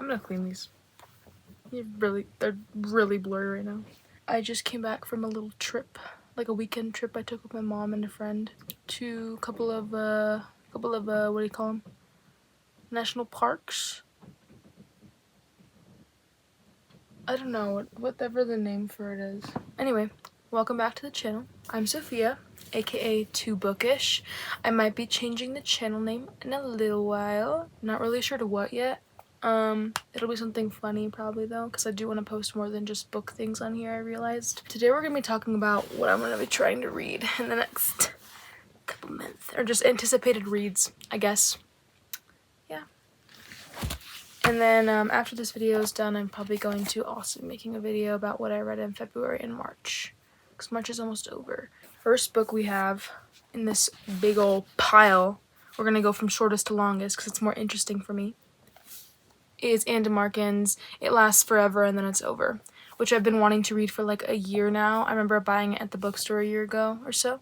I'm gonna clean these. They're really blurry right now. I just came back from a little trip, like a weekend trip I took with my mom and a friend to a couple of what do you call them? National parks. I don't know, whatever the name for it is. Anyway, welcome back to the channel. I'm Sophia, aka Too Bookish. I might be changing the channel name in a little while. Not really sure to what yet. It'll be something funny probably though, because I do want to post more than just book things on here, I realized. Today we're going to be talking about what I'm going to be trying to read in the next couple months. Or just anticipated reads, I guess. Yeah. And then after this video is done, I'm probably going to also be making a video about what I read in February and March. Because March is almost over. First book we have in this big old pile, we're going to go from shortest to longest because it's more interesting for me, is Anne DeMarkin's It Lasts Forever and Then It's Over, which I've been wanting to read for like a year now. I remember buying it at the bookstore a year ago or so,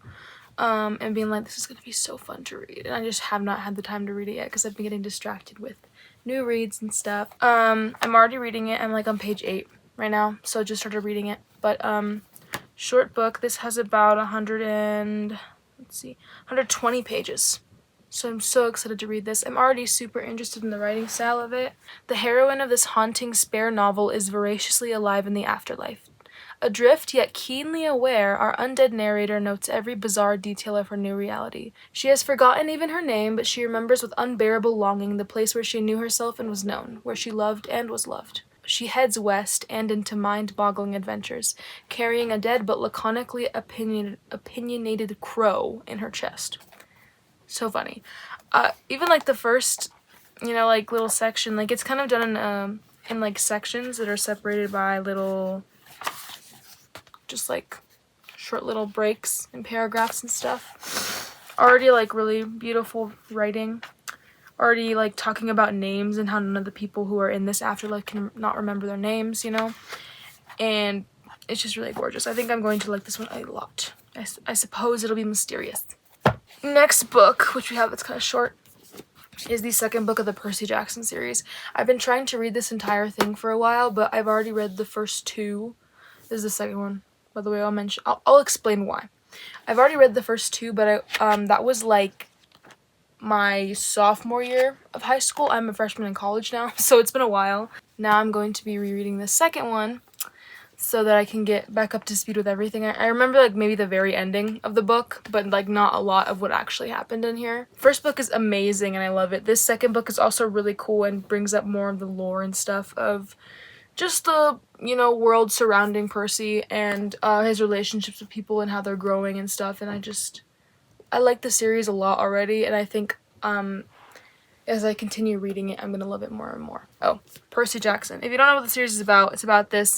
and being like, this is going to be so fun to read. And I just have not had the time to read it yet because I've been getting distracted with new reads and stuff. I'm already reading it. I'm like on page 8 right now, so I just started reading it. But short book. This has about 120 pages. So I'm so excited to read this. I'm already super interested in the writing style of it. The heroine of this haunting spare novel is voraciously alive in the afterlife. Adrift yet keenly aware, our undead narrator notes every bizarre detail of her new reality. She has forgotten even her name, but she remembers with unbearable longing the place where she knew herself and was known, where she loved and was loved. She heads west and into mind-boggling adventures, carrying a dead but laconically opinionated crow in her chest. So funny. Even like the first, like little section, like it's kind of done in like sections that are separated by little, just like short little breaks and paragraphs and stuff. Already like really beautiful writing. Already like talking about names and how none of the people who are in this afterlife can not remember their names, and it's just really gorgeous. I think I'm going to like this one a lot. I suppose it'll be mysterious. Next book, which we have that's kind of short, is the second book of the Percy Jackson series. I've been trying to read this entire thing for a while, but I've already read the first 2. This is the second one, by the way. I'll explain why. I've already read the first 2, but that was like my sophomore year of high school. I'm a freshman in college now, so it's been a while. Now I'm going to be rereading the second one so that I can get back up to speed with everything. I remember like maybe the very ending of the book, but like not a lot of what actually happened in here. First book is amazing and I love it. This second book is also really cool and brings up more of the lore and stuff of just the, world surrounding Percy and his relationships with people and how they're growing and stuff. And I like the series a lot already, and I think as I continue reading it, I'm going to love it more and more. Oh, Percy Jackson. If you don't know what the series is about, it's about this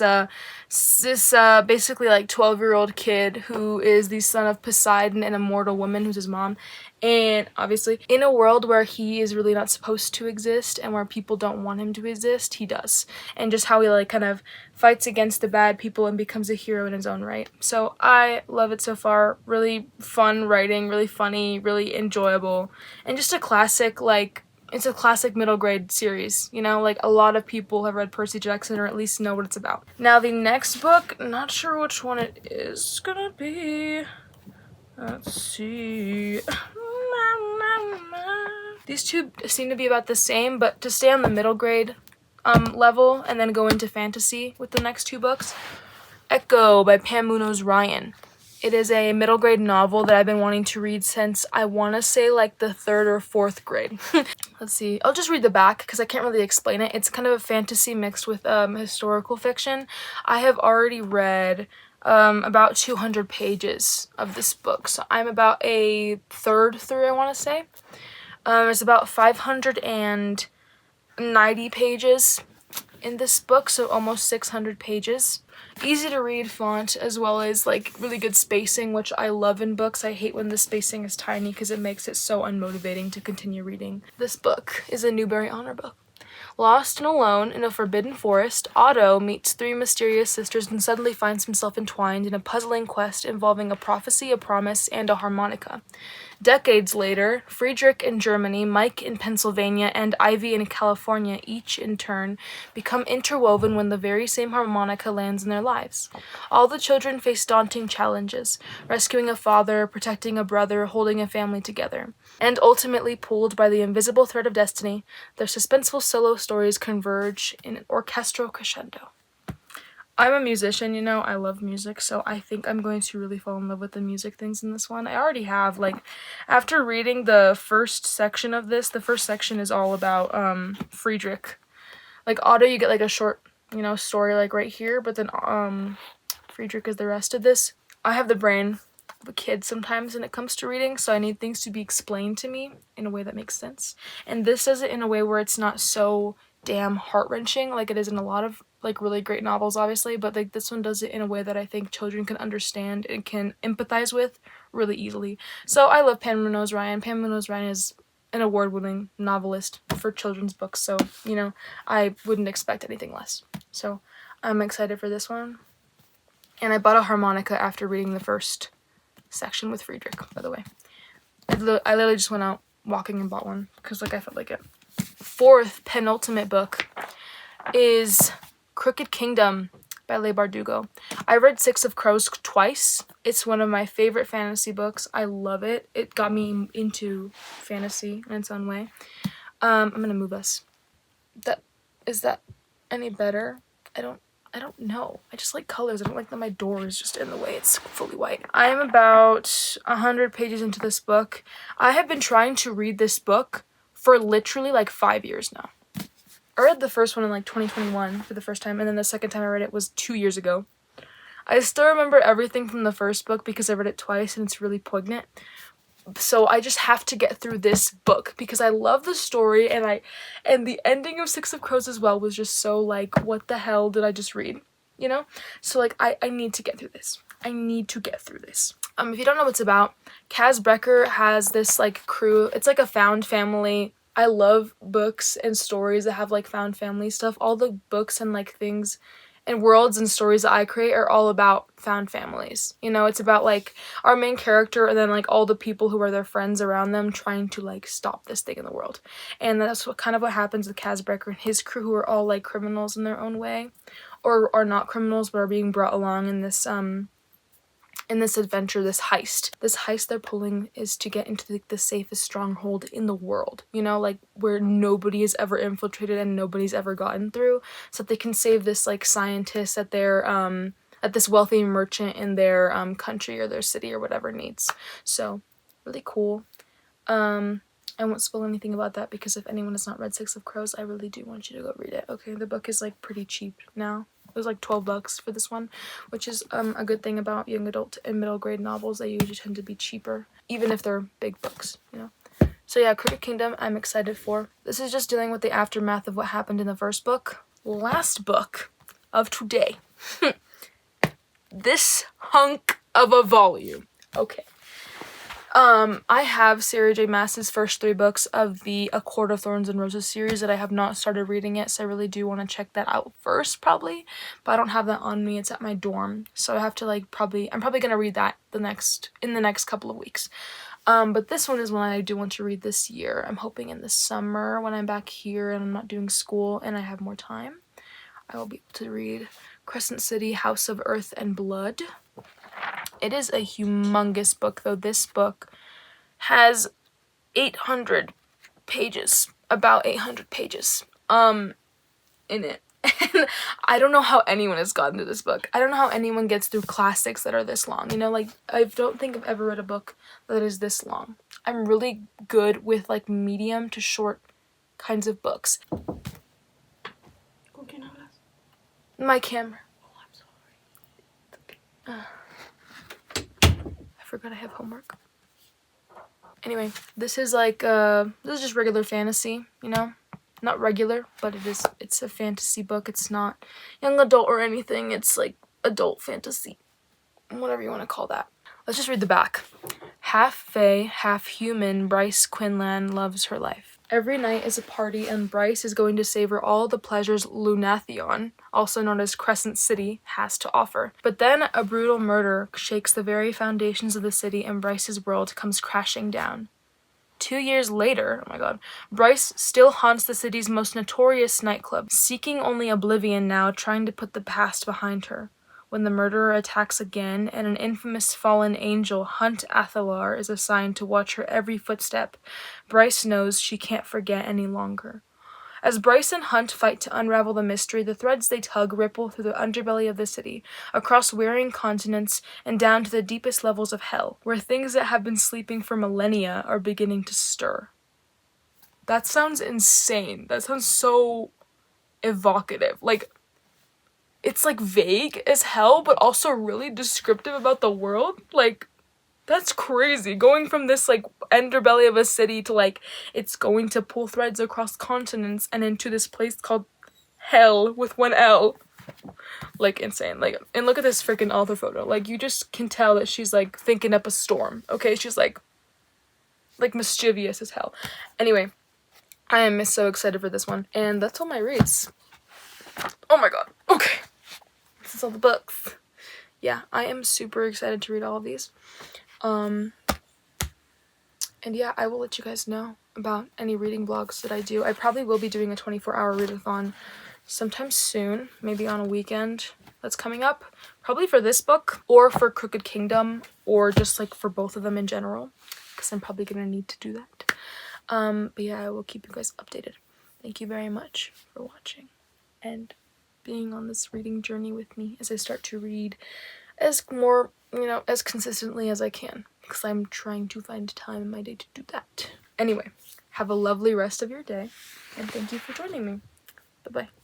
basically like 12-year-old kid who is the son of Poseidon and a mortal woman who's his mom. And obviously, in a world where he is really not supposed to exist and where people don't want him to exist, he does. And just how he like kind of fights against the bad people and becomes a hero in his own right. So I love it so far. Really fun writing, really funny, really enjoyable. And just a classic, like, it's a classic middle grade series, like a lot of people have read Percy Jackson or at least know what it's about. Now the next book, not sure which one it is gonna be. Let's see. These two seem to be about the same, but to stay on the middle grade level and then go into fantasy with the next 2 books. Echo by Pam Munoz Ryan. It is a middle grade novel that I've been wanting to read since I want to say like the 3rd or 4th grade. Let's see. I'll just read the back because I can't really explain it. It's kind of a fantasy mixed with historical fiction. I have already read about 200 pages of this book, so I'm about a third through, I want to say. It's about 590 pages in this book, so almost 600 pages. Easy to read font, as well as like really good spacing, which I love in books. I hate when the spacing is tiny because it makes it so unmotivating to continue reading. This book is a Newbery Honor book. Lost and alone in a forbidden forest, Otto meets 3 mysterious sisters and suddenly finds himself entwined in a puzzling quest involving a prophecy, a promise, and a harmonica. Decades later, Friedrich in Germany, Mike in Pennsylvania, and Ivy in California each in turn become interwoven when the very same harmonica lands in their lives. All the children face daunting challenges, rescuing a father, protecting a brother, holding a family together. And ultimately, pulled by the invisible thread of destiny, their suspenseful solo stories converge in an orchestral crescendo. I'm a musician, you know, I love music, so I think I'm going to really fall in love with the music things in this one. I already have, like, after reading the first section of this, the first section is all about, Friedrich. Like, Otto, you get, like, a short, you know, story, like, right here, but then, Friedrich is the rest of this. I have the brain of a kid sometimes when it comes to reading, so I need things to be explained to me in a way that makes sense. And this does it in a way where it's not so damn heart-wrenching like it is in a lot of like really great novels, obviously, but like this one does it in a way that I think children can understand and can empathize with really easily. So I love Pam Munoz Ryan. Pam Munoz Ryan is an award-winning novelist for children's books, so you know I wouldn't expect anything less. So I'm excited for this one. And I bought a harmonica after reading the first section with Friedrich, by the way. I literally just went out walking and bought one because like I felt like it. Fourth penultimate book is Crooked Kingdom by Leigh Bardugo. I read Six of Crows twice. It's one of my favorite fantasy books. I love it. It got me into fantasy in its own way. I'm gonna move us. Is that any better? I don't know. I just like colors. I don't like that my door is just in the way. It's fully white. I am about 100 pages into this book. I have been trying to read this book for literally like 5 years now. I read the first one in like 2021 for the first time, and then the second time I read it was 2 years ago. I still remember everything from the first book because I read it twice and it's really poignant. So I just have to get through this book because I love the story, and the ending of Six of Crows as well was just so like, what the hell did I just read? You know? So like I need to get through this. I need to get through this. If you don't know what it's about, Kaz Brekker has this like crew. It's like a found family. I love books and stories that have like found family stuff. All the books and like things and worlds and stories that I create are all about found families. You know, it's about like our main character and then like all the people who are their friends around them trying to like stop this thing in the world. And that's what happens with Kaz Brekker and his crew, who are all like criminals in their own way, or are not criminals but are being brought along in this adventure, this heist they're pulling is to get into the safest stronghold in the world, you know, like where nobody has ever infiltrated and nobody's ever gotten through, so that they can save this like scientist at their at this wealthy merchant in their country or their city or whatever needs. So really cool. I won't spoil anything about that because if anyone has not read Six of Crows, I really do want you to go read it. Okay, the book is like pretty cheap now. It was like $12 for this one, which is a good thing about young adult and middle grade novels. They usually tend to be cheaper, even if they're big books, you know. So yeah, Crooked Kingdom, I'm excited for. This is just dealing with the aftermath of what happened in the first book. Last book of today. This hunk of a volume. Okay. I have Sarah J. Maas's first 3 books of the A Court of Thorns and Roses series that I have not started reading yet, so I really do want to check that out first, probably, but I don't have that on me. It's at my dorm, so I have to I'm probably gonna read that in the next couple of weeks. But this one is one I do want to read this year. I'm hoping in the summer when I'm back here and I'm not doing school and I have more time, I will be able to read Crescent City, House of Earth and Blood. It is a humongous book, though. This book has 800 pages, about 800 pages, in it. And I don't know how anyone has gotten to this book. I don't know how anyone gets through classics that are this long. You know, like, I don't think I've ever read a book that is this long. I'm really good with, like, medium to short kinds of books. My camera. Oh, I'm sorry. I forgot I have homework. Anyway, this is like, this is just regular fantasy, you know? Not regular, but it's a fantasy book. It's not young adult or anything. It's like adult fantasy. Whatever you want to call that. Let's just read the back. Half fae, half human, Bryce Quinlan loves her life. Every night is a party, and Bryce is going to savor all the pleasures Lunathion, also known as Crescent City, has to offer. But then a brutal murder shakes the very foundations of the city, and Bryce's world comes crashing down. 2 years later, oh my god, Bryce still haunts the city's most notorious nightclub, seeking only oblivion now, trying to put the past behind her. When the murderer attacks again, and an infamous fallen angel, Hunt Athalar, is assigned to watch her every footstep, Bryce knows she can't forget any longer. As Bryce and Hunt fight to unravel the mystery, the threads they tug ripple through the underbelly of the city, across wearying continents, and down to the deepest levels of hell, where things that have been sleeping for millennia are beginning to stir. That sounds insane. That sounds so evocative. Like, it's like vague as hell, but also really descriptive about the world. Like, that's crazy. Going from this like underbelly of a city to like it's going to pull threads across continents and into this place called hell with one L. Like, insane. Like, and look at this freaking author photo. Like, you just can tell that she's like thinking up a storm. Okay, she's like mischievous as hell. Anyway, I am so excited for this one, and that's all my reads. Oh my god. Okay. This is all the books. Yeah, I am super excited to read all of these. And yeah, I will let you guys know about any reading vlogs that I do. I probably will be doing a 24-hour readathon sometime soon, maybe on a weekend that's coming up. Probably for this book, or for Crooked Kingdom, or just like for both of them in general, because I'm probably gonna need to do that. But yeah, I will keep you guys updated. Thank you very much for watching and being on this reading journey with me as I start to read as consistently as I can, because I'm trying to find time in my day to do that. Anyway, have a lovely rest of your day, and thank you for joining me. Bye-bye.